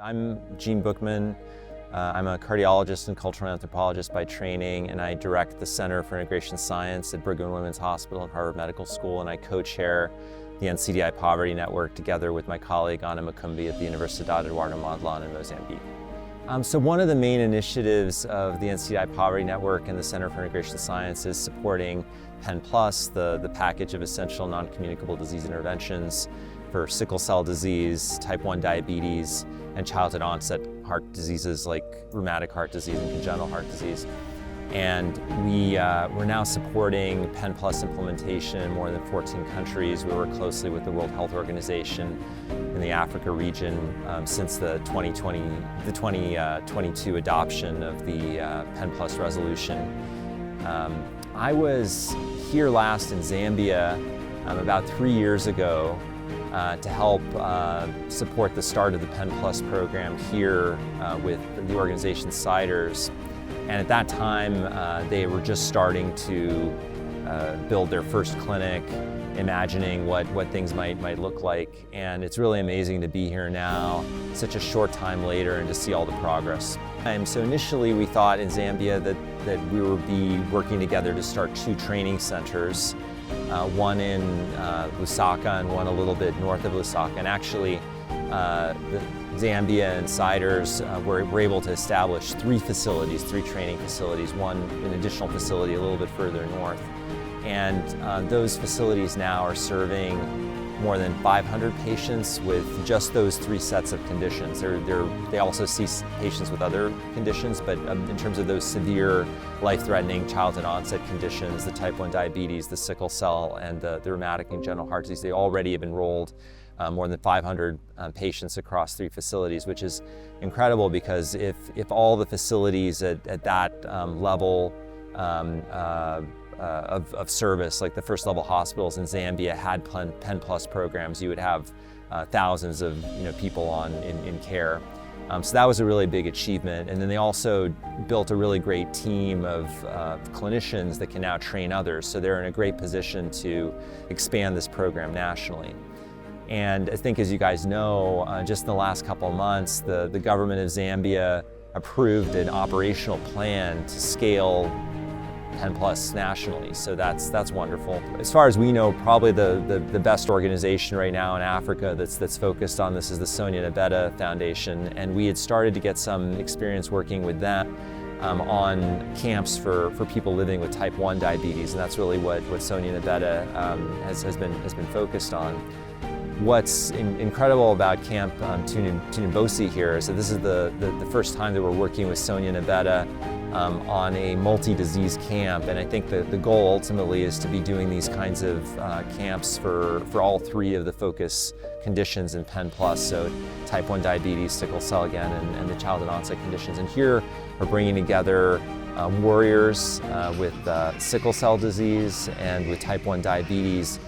I'm Gene Bukhman. I'm a cardiologist and cultural anthropologist by training, and I direct the Center for Integration Science at Brigham and Women's Hospital and Harvard Medical School, and I co-chair the NCDI Poverty Network together with my colleague Anna Makumbi at the Universidade Eduardo Mondlane in Mozambique. So one of the main initiatives of the NCDI Poverty Network and the Center for Integration Science is supporting PEN+, the package of essential non-communicable disease interventions for sickle cell disease, type 1 diabetes, and childhood onset heart diseases like rheumatic heart disease and congenital heart disease. And we're now supporting PEN+ implementation in more than 14 countries. We work closely with the World Health Organization in the Africa region since the 2022 adoption of the PEN+ resolution. I was here last in Zambia about 3 years ago to help support the start of the PEN+ program here with the organization CIDRZ. And at that time, they were just starting to build their first clinic, imagining what things might look like. And it's really amazing to be here now, such a short time later, and to see all the progress. So initially we thought in Zambia that we would be working together to start 2 training centers, one in Lusaka and one a little bit north of Lusaka. And actually, Zambia and CIDRZ were able to establish 3 facilities, 3 training facilities, an additional facility a little bit further north. And those facilities now are serving more than 500 patients with just those 3 sets of conditions. They also see patients with other conditions, but in terms of those severe, life-threatening childhood onset conditions, the type 1 diabetes, the sickle cell, and the rheumatic and congenital heart disease, they already have enrolled more than 500 patients across 3 facilities, which is incredible because if all the facilities at that level of service, like the first level hospitals in Zambia, had PEN+ programs, you would have thousands of people in care. So that was a really big achievement. And then they also built a really great team of clinicians that can now train others. So they're in a great position to expand this program nationally. And I think, as you guys know, just in the last couple of months, the government of Zambia approved an operational plan to scale PEN+ nationally, so that's wonderful. As far as we know, probably the best organization right now in Africa that's focused on this is the Sonia Nabeta Foundation, and we had started to get some experience working with them on camps for people living with type 1 diabetes, and that's really what Sonia Nabeta has been focused on. What's incredible about Camp Tunimbosi here is that this is the first time that we're working with Sonia Nabeta on a multi-disease camp, and I think that the goal ultimately is to be doing these kinds of camps for all 3 of the focus conditions in PEN+, so type 1 diabetes, sickle cell again, and the childhood onset conditions. And here we're bringing together warriors with sickle cell disease and with type 1 diabetes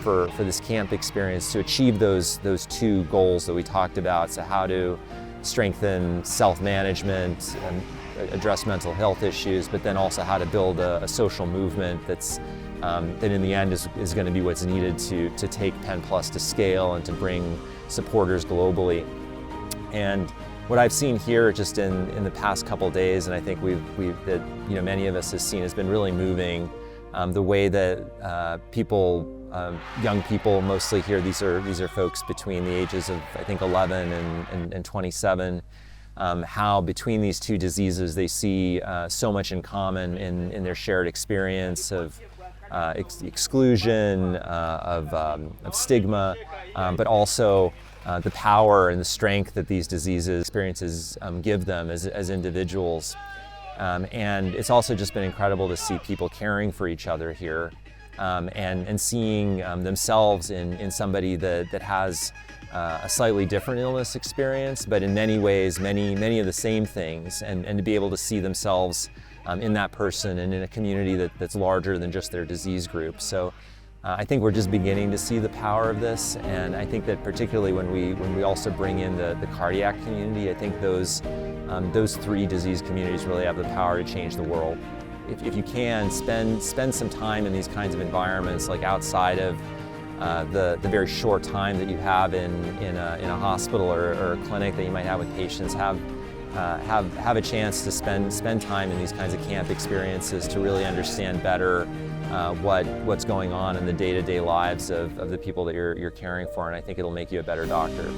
for this camp experience to achieve those 2 goals that we talked about. So how to strengthen self-management and address mental health issues, but then also how to build a social movement that in the end is going to be what's needed to take PEN+ to scale and to bring supporters globally. And what I've seen here just in the past couple days, and I think many of us have seen, has been really moving. The way that young people mostly here, these are folks between the ages of I think 11 and 27, how between these 2 diseases they see so much in common in their shared experience of exclusion, of stigma, but also the power and the strength that these experiences give them as individuals. And it's also just been incredible to see people caring for each other here and seeing themselves in somebody that has a slightly different illness experience, but in many ways, many of the same things, and to be able to see themselves in that person and in a community that's larger than just their disease group. So I think we're just beginning to see the power of this, and I think that particularly when we also bring in the cardiac community, I think those 3 disease communities really have the power to change the world. If you can, spend some time in these kinds of environments, like outside of the very short time that you have in a hospital or a clinic that you might have with patients, have a chance to spend time in these kinds of camp experiences to really understand better what's going on in the day-to-day lives of the people that you're caring for, and I think it'll make you a better doctor.